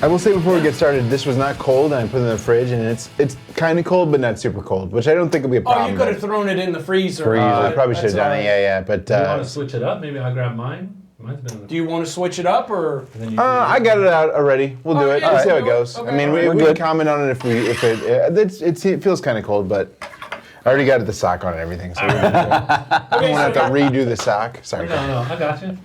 I will say before we get started, this was not cold, and I put it in the fridge, and it's kind of cold, but not super cold, which I don't think will be a problem. Oh, you could have thrown it in the freezer. I probably should have done it, yeah. But do you want to switch it up? Maybe I'll grab mine. Mine's been in the do you want to switch it up, or? I got it out already. We'll do it. Yeah, We'll see how it do it. goes. Okay, I mean, we can comment on it if it feels kind of cold, but I already got the sock on and everything, so we don't have to redo the sock. Sorry. No, I got you.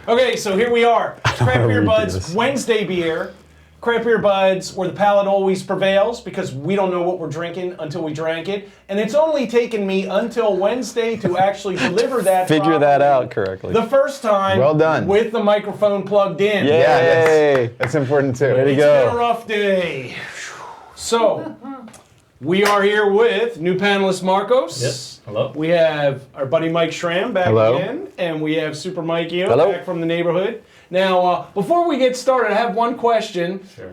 Okay, so here we are. Craft Beer Budz Wednesday beer. Craft Beer Budz, where the palate always prevails because we don't know what we're drinking until we drank it. And it's only taken me until Wednesday to actually deliver that Figure that out correctly. The first time. Well done. With the microphone plugged in. Yay. Yeah, that's important too. Way to It's go. been a rough day. So, we are here with new panelist Marcos. Yes. Hello. We have our buddy Mike Schramm back again. And we have Super Mikey back from the neighborhood. Now, before we get started, I have one question. Sure.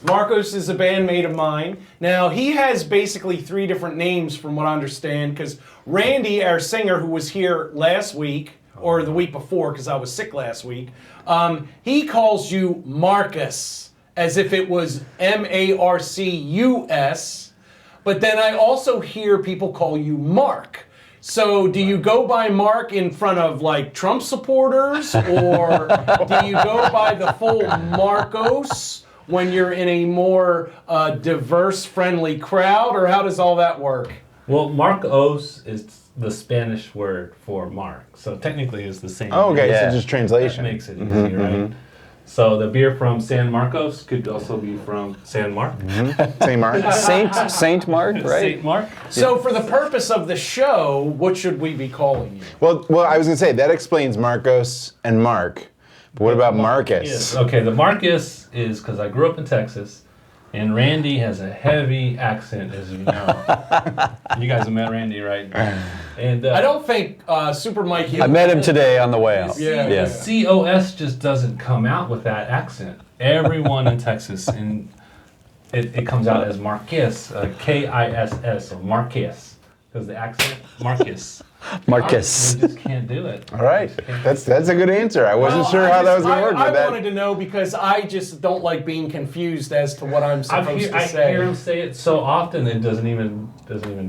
Marcos is a bandmate of mine. Now, he has basically 3 different names from what I understand, because Randy, our singer who was here last week, or the week before, because I was sick last week, he calls you Marcus, as if it was Marcus, but then I also hear people call you Mark. So do you go by Mark in front of like Trump supporters, or do you go by the full Marcos when you're in a more diverse, friendly crowd, or how does all that work? Well, Marcos is the Spanish word for Mark, so technically it's the same. Oh, okay, Yeah. so just translation. That makes it easy, right? So the beer from San Marcos could also be from San Mark. Same Mark. Saint Mark, right? Saint Mark. So for the purpose of the show, what should we be calling you? Well, I was gonna say that explains Marcos and Mark, but what about Marcus? Yes. Okay, the Marcus is because I grew up in Texas, and Randy has a heavy accent, as you know. You guys have met Randy, right? And I don't think Super Mikey. I met him today on the way out. Yeah. The COS just doesn't come out with that accent. Everyone in Texas, and it comes out as Marcus, Kiss, so Marcus, because the accent, Marcus. Marcus. We just can't do it. All right, that's a good answer. I wasn't sure how that was gonna work. I but that wanted to know because I just don't like being confused as to what I'm supposed to I say. hear him say it so often it doesn't even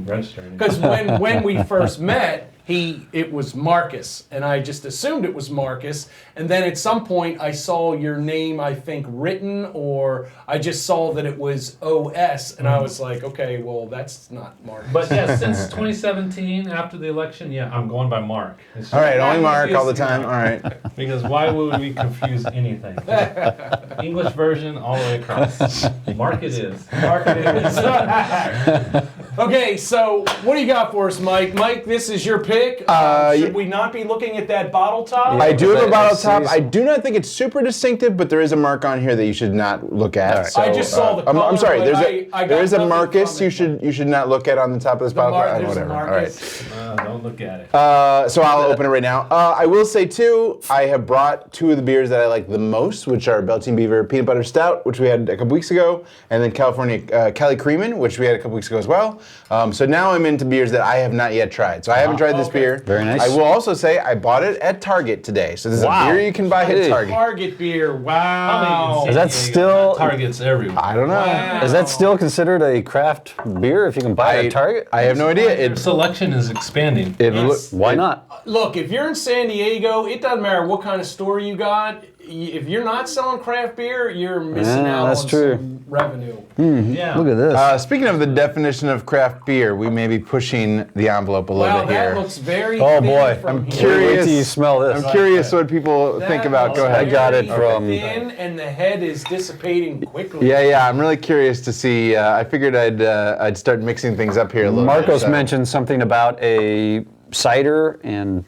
register anymore. Because when we first met, it was Marcus, and I just assumed it was Marcus. And then at some point, I saw your name, I think, written, or I just saw that it was OS, and I was like, okay, well, that's not Marcus. But yeah, since 2017, after the election, I'm going by Mark. It's all right, just- only Mark all the time. All right. Because why would we confuse anything? English version all the way across. Mark it is. Mark it is. Okay, so what do you got for us, Mike? Mike, this is your pick. Should we not be looking at that bottle top? I do have a bottle top. I do not think it's super distinctive, but there is a mark on here that you should not look at. Right. So, I just saw the color, I'm sorry. but There is a nothing Marcus from it. you should not look at on the top of this bottle. There's a Whatever. All right. Marcus. Don't look at it. So I'll open it right now. I will say too, I have brought 2 of the beers that I like the most, which are Belching Beaver Peanut Butter Stout, which we had a couple weeks ago, and then California Cali Creamin', which we had a couple weeks ago as well. So now I'm into beers that I have not yet tried. So I haven't tried this beer. Very nice. I will also say I bought it at Target today. So this is a beer you can buy at Target. Target beer. Wow. Is that still- Targets everywhere? I don't know. Wow. Is that still considered a craft beer if you can buy it at Target? I have no idea. Selection is expanding. Why not? Look, if you're in San Diego, it doesn't matter what kind of store you got. If you're not selling craft beer, you're missing out that's on true. some revenue. Yeah. Look at this. Speaking of the definition of craft beer, we may be pushing the envelope a little Wow, bit that here. looks very Oh, thin boy. from I'm here. curious. Wait till you smell this. I'm curious what people think about. Go ahead. I got it Very from- thin, and the head is dissipating quickly. Yeah, I'm really curious to see. I figured I'd start mixing things up here a little bit. Marcos so. mentioned something about a cider, and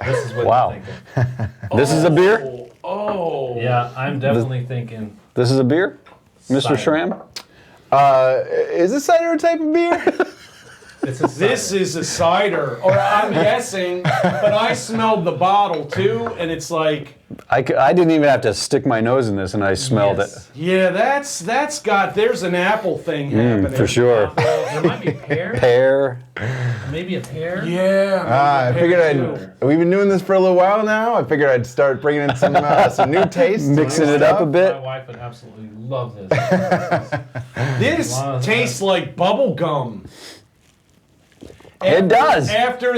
This is what Wow. you're thinking. this is a beer? Oh. Yeah, I'm definitely thinking. This is a beer? Mr. Cider. Schramm? Is this cider a type of beer? It's a This cider. is a cider, or I'm guessing, but I smelled the bottle too, and it's like, I didn't even have to stick my nose in this, and I smelled Yes. yeah, there's an apple thing happening. it. For sure. There might be pear. Pear. Maybe a pear. Yeah. I figured we've been doing this for a little while now. I figured I'd start bringing in some new tastes. Mixing new it up a stuff. bit. My wife would absolutely love this. This Wow. tastes like bubble gum. It does. After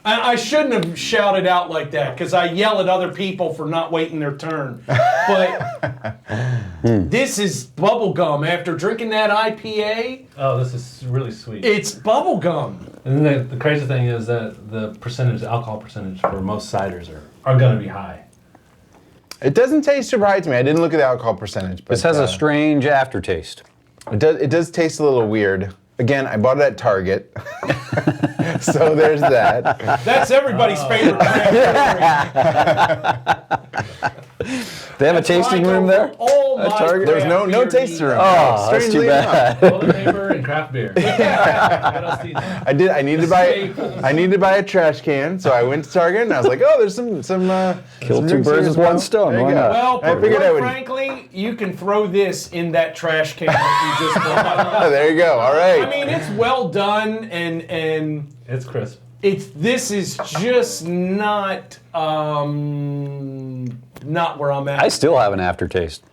I shouldn't have shouted out like that because I yell at other people for not waiting their turn. But this is bubble gum. After drinking that IPA, Oh, this is really sweet. it's bubble gum. And then the crazy thing is that the alcohol percentage for most ciders are going to be high. It doesn't taste super high to me. I didn't look at the alcohol percentage. But, This has a strange aftertaste. It does taste a little weird. Again, I bought it at Target, so there's that. That's everybody's favorite craft They have a tasting room there? All my Target? There's craft no beer taster needs. room. Oh, that's too Strangely enough. bad. Toilet paper and craft beer. What else do you think? I need to buy a trash can, so I went to Target and I was like, oh, there's some Kill some two drinks here birds as with one well. stone. There you Why go. not? Well, I figured I would. frankly, you can throw this in that trash can that you just bought. Oh, there you go. All right. I mean, it's well done, and It's crisp. this is just not where I'm at. I still have an aftertaste.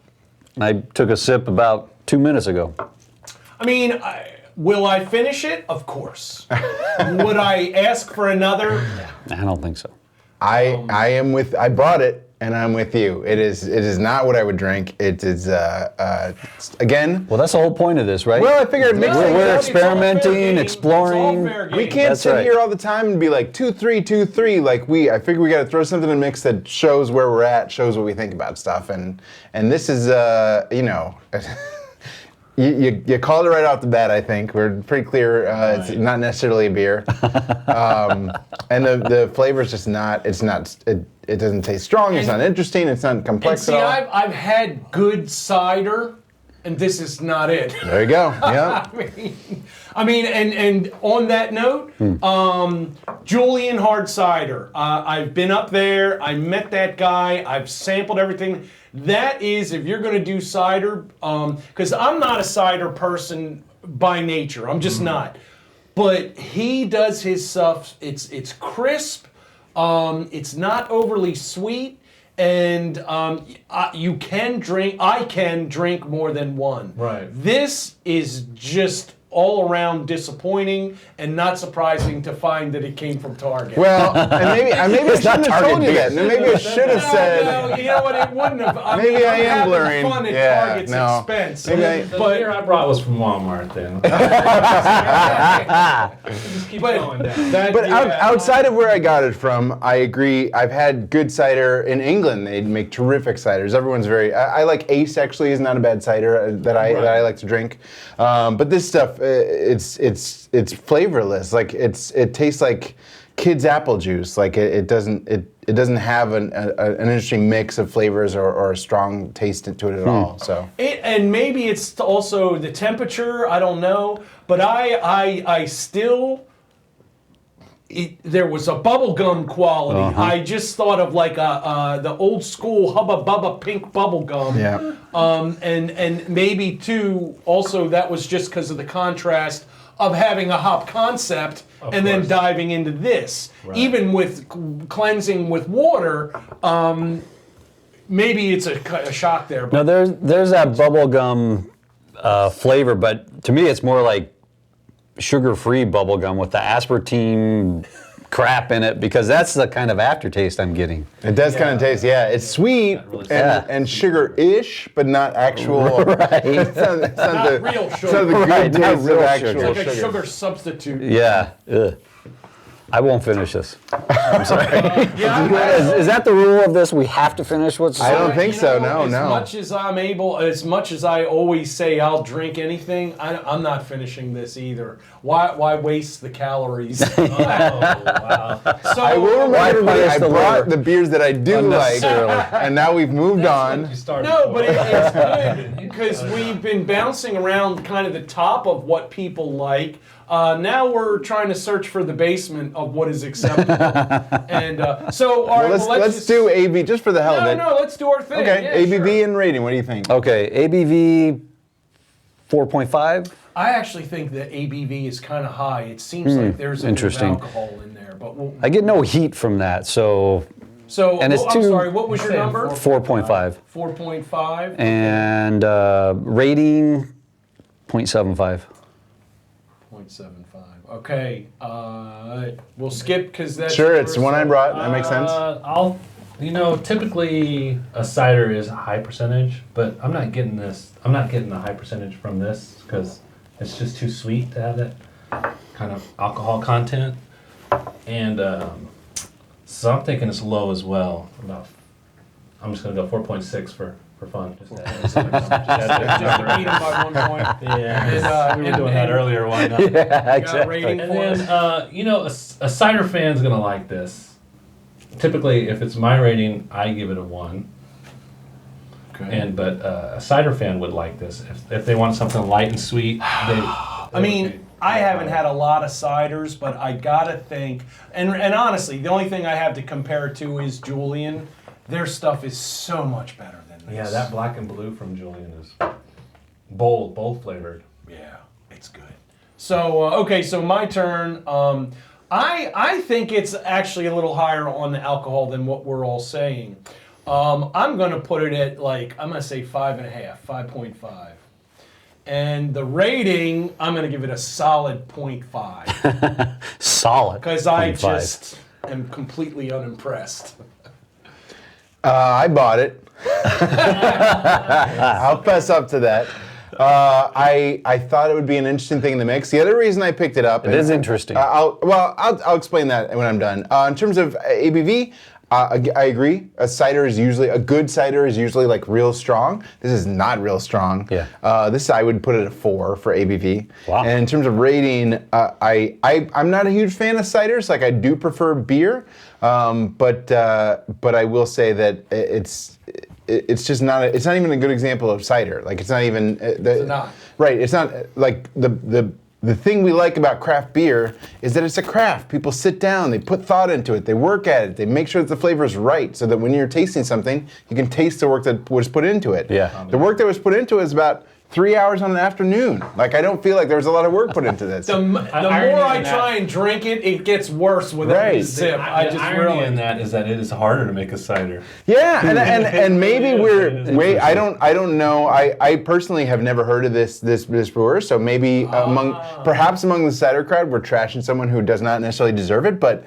I took a sip about 2 minutes ago. I mean, will I finish it? Of course. Would I ask for another? I don't think so. I bought it and I'm with you. It is not what I would drink. It is again. Well, that's the whole point of this, right? Well, I figured mix We're- things we're up. experimenting, exploring. We can't That's sit right. here all the time and be like 2-3, 2-3. I figure we got to throw something in the mix that shows where we're at, shows what we think about stuff, and this is You called it right off the bat. I think we're pretty clear. It's not necessarily a beer, and the flavor's just not. It's not. It doesn't taste strong. It's not interesting. It's not complex And see, at all. I've had good cider, and this is not it. There you go. Yeah. I mean, and on that note, Julian Hard Cider. I've been up there. I met that guy. I've sampled everything. That is, if you're going to do cider, because I'm not a cider person by nature. I'm just not. But he does his stuff. It's crisp. It's not overly sweet. And you can drink. I can drink more than one. Right. This is just all around disappointing and not surprising to find that it came from Target. Well, and maybe I shouldn't have told you that. And maybe I should have said. No, you know what? It wouldn't have. Maybe mean, I I'm am having blurring. fun at Yeah, Target's no. expense. Maybe I- The But- beer I brought was from Walmart then. Just keep going down. But outside of where I got it from, I agree. I've had good cider in England. They make terrific ciders. Everyone's very. I like Ace. Actually, is not a bad cider that I like to drink. But this stuff, it's flavorless. Like it tastes like kids' apple juice. Like it doesn't have an interesting mix of flavors or a strong taste to it at all. So. And maybe it's also the temperature. I don't know, but I still. There was a bubblegum quality. I just thought of like the old school Hubba Bubba pink bubblegum. Yeah. And maybe too, also that was just because of the contrast of having a hop concept and then course. diving into this. Right. Even with cleansing with water, maybe it's a shock there. Now But there's that bubblegum flavor, but to me it's more like sugar-free bubblegum with the aspartame crap in it, because that's the kind of aftertaste I'm getting. It does kind of taste, yeah. It's sweet really and sugar-ish, but not actual. Right. It's not the real It's sugar. not the good Right, not taste real of actual sugar. like a sugar substitute. Yeah. Ugh. I won't finish this. I'm sorry. Yeah, Is that the rule of this? We have to finish what's. I don't think so. No, as no. much as I'm able, as much as I always say I'll drink anything, I'm not finishing this either. Why waste the calories? Oh, wow. So I will remind everybody, I punish the brought liver? the beers that I do like, Unnecessarily. and now we've moved on. You started No, for. but it's good because we've been bouncing around kind of the top of what people like. Now we're trying to search for the basement of what is acceptable. And so, all right, Well, let's just do ABV just for the hell of it. No, let's do our thing. Okay, Yeah, ABV sure. and rating. What do you think? Okay, ABV 4.5. I actually think the ABV is kind of high. It seems like there's a bit of interesting. alcohol in there, but I get no heat from that, so so and it's I'm too- sorry. What was your Saying number? 4.5. 4.5. And rating 0.75. 0.75. Okay. We'll skip because that's Sure, the it's first one I one. brought. That makes sense. Typically a cider is a high percentage, but I'm not getting this. I'm not getting the high percentage from this because it's just too sweet to have that kind of alcohol content. And so I'm thinking it's low as well. I'm just gonna go 4.6 for fun. Just to Just to beat him by 1 point. Yeah, we were doing that earlier. Why not? Yeah, You got a rating And for then, us? a cider fan's gonna like this. Typically, if it's my rating, I give it a 1. Okay. But a cider fan would like this. If they want something light and sweet, I mean, I haven't had a lot of ciders, but I gotta think, and honestly, the only thing I have to compare it to is Julian. Their stuff is so much better than this. Yeah, that black and blue from Julian is bold flavored. Yeah, it's good. So okay, so my turn. I think it's actually a little higher on the alcohol than what we're all saying. I'm gonna put it at I'm gonna say 5.5, 5.5. And the rating, I'm gonna give it a solid 0.5 Solid. because I 0.5. just am completely unimpressed. I bought it. I'll fess up to that. I thought it would be an interesting thing in the mix. The other reason I picked it up. It is interesting. I'll explain that when I'm done. In terms of ABV, I agree. A good cider is usually like real strong. This is not real strong. Yeah. This I would put it at 4 for ABV. Wow. And in terms of rating, I'm not a huge fan of ciders. Like I do prefer beer, but I will say that it's just not. It's not even a good example of cider. Like it's not even. It's not. Right. It's not like the thing we like about craft beer is that it's a craft. People sit down, they put thought into it, they work at it, they make sure that the flavor is right so that when you're tasting something, you can taste the work that was put into it. Yeah. The work that was put into it is about 3 hours on an afternoon. Like I don't feel like there was a lot of work put into this. The more I try and drink it, it gets worse with every Right. sip. I The just irony in realized. that is that it is harder to make a cider. Yeah, and maybe It is I don't know. I personally have never heard of this brewer, so maybe perhaps among the cider crowd we're trashing someone who does not necessarily deserve it, but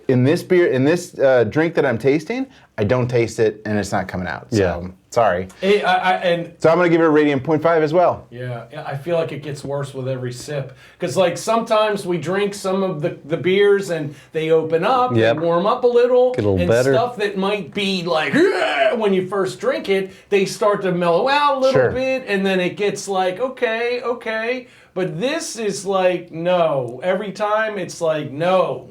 in this drink that I'm tasting, I don't taste it and it's not coming out. So Yeah. sorry. And So I'm gonna give it a rating of 0.5 as well. yeah, I feel like it gets worse with every sip. Because sometimes we drink some of the beers and they open up, Yep. they warm up a little, Get a little and better. stuff that might be like when you first drink it, they start to mellow out a little Sure. bit, and then it gets like okay. But this is like no. Every time it's like no.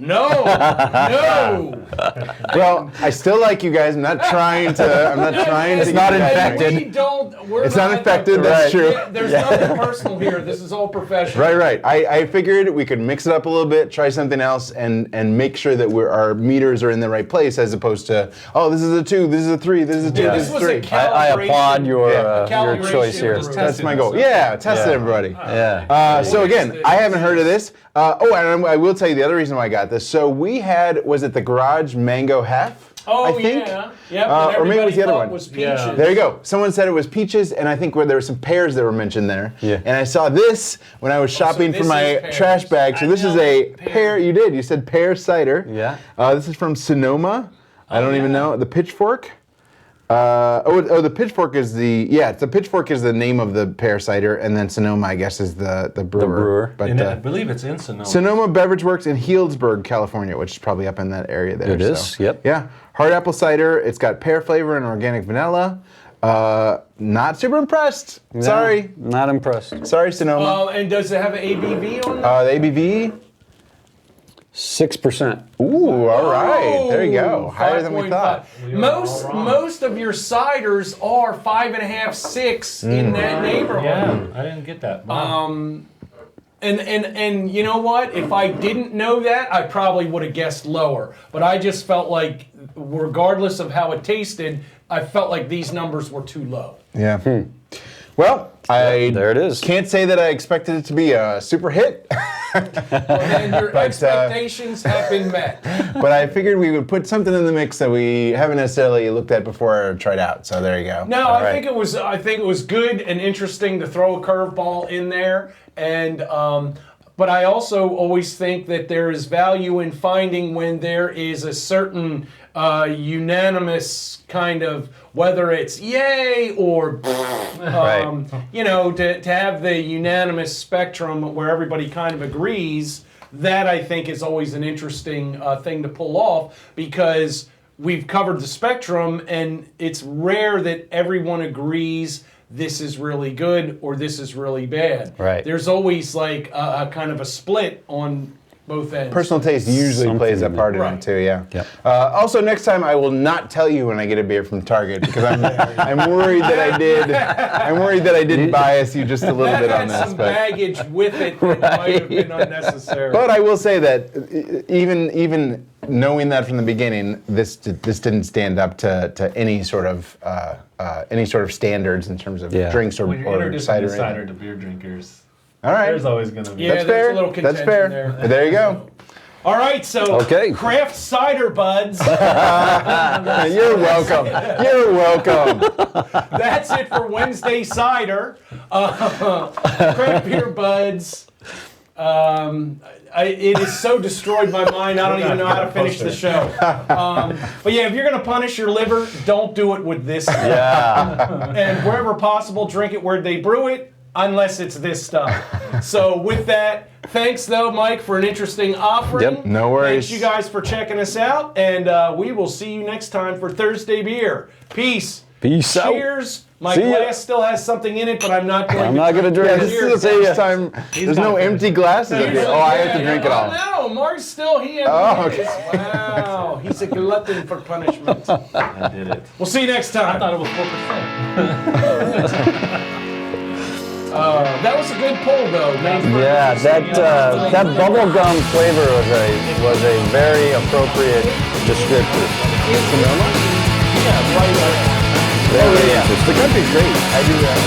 Well, I still like you guys. I'm not trying to. It's not get you guys infected. angry. We're It's not infected, that's true. There's nothing personal here. This is all professional. Right. I figured we could mix it up a little bit, try something else, and make sure that our meters are in the right place, as opposed to this is a 2, this is a 3, this is a 2, Yeah. this This is was 3. a I applaud your Calibration choice here. brew. That's my goal. Yeah, test it, everybody. Yeah. So again, I haven't heard of this. And I will tell you the other reason why I got this. So we had, was it the Garage Mango Half? Oh I think? yeah, yep. Or maybe it was the other one. Was peaches. Yeah. There you go. Someone said it was peaches, and I think there were some pears that were mentioned there. Yeah. And I saw this when I was shopping for this my is pears. trash bag. So I this is know, a pear. pear. You did. You said pear cider. Yeah. This is from Sonoma. I don't even know. The Pitchfork. The Pitchfork is the Pitchfork is the name of the pear cider, and then Sonoma, I guess, is the brewer. brewer. But And I believe it's in Sonoma. Sonoma Beverage Works in Healdsburg, California, which is probably up in that area there. It is, yep. Yeah, hard apple cider. It's got pear flavor and organic vanilla. Not super impressed. No, Sorry. Not impressed. Sorry, Sonoma. And does it have an ABV on it? The ABV. 6%. Ooh, all right. There you go. Ooh, Higher than we 5.5. thought. We were all wrong. Most of your ciders are 5.5, 6 in that neighborhood. Yeah, I didn't get that. Wow. And you know what? If I didn't know that, I probably would have guessed lower. But I just felt like, regardless of how it tasted, I felt like these numbers were too low. Yeah. Well, There it is. Can't say that I expected it to be a super hit, And your expectations have been met. but I figured we would put something in the mix that we haven't necessarily looked at before or tried out. So there you go. No, All I right. think it was good and interesting to throw a curveball in there, and but I also always think that there is value in finding when there is a certain unanimous kind of, whether it's yay or you know, to have the unanimous spectrum where everybody kind of agrees. That I think is always an interesting thing to pull off, because we've covered the spectrum, and it's rare that everyone agrees this is really good or this is really bad. Right. There's always like a kind of a split on both ends. Personal taste usually plays a part in Right. it too, yeah. Yep. Also, next time I will not tell you when I get a beer from Target, because I'm worried that I did. I'm worried that I did bias you just a little that bit on had this, some but. baggage with it that might have been unnecessary. But I will say that even knowing that from the beginning, this didn't stand up to any sort of standards in terms of Yeah. drinks or, When you're or introducing cider. the or cider anything. to beer drinkers, All right. there's always going to be. Yeah, That's there's fair. a little That's contention fair. there. But there you go. All right, so Okay. craft cider buds. You're welcome. You're welcome. That's it for Wednesday cider. Craft beer buds. It has so destroyed my mind. I don't even know how to finish the show. But yeah, if you're gonna punish your liver, don't do it with this stuff. Yeah. And wherever possible, drink it where they brew it, unless it's this stuff. So with that, thanks though, Mike, for an interesting offering. Yep, no worries. Thanks you guys for checking us out, and we will see you next time for Thursday Beer. Peace. Peace out. Cheers. My See ya. glass still has something in it, but I'm not going I'm to. not gonna drink Yeah, it. this is the See ya. first time. There's no empty glasses of beer. Oh, I have to drink it all. Oh, no, Mark's still here. Oh, okay. Wow, he's a glutton for punishment. I did it. We'll see you next time. I thought it was 4%. That was a good pull, though. Yeah, that bubblegum flavor was a very appropriate descriptor. Yeah, right. Very interesting. The country's great. I do that.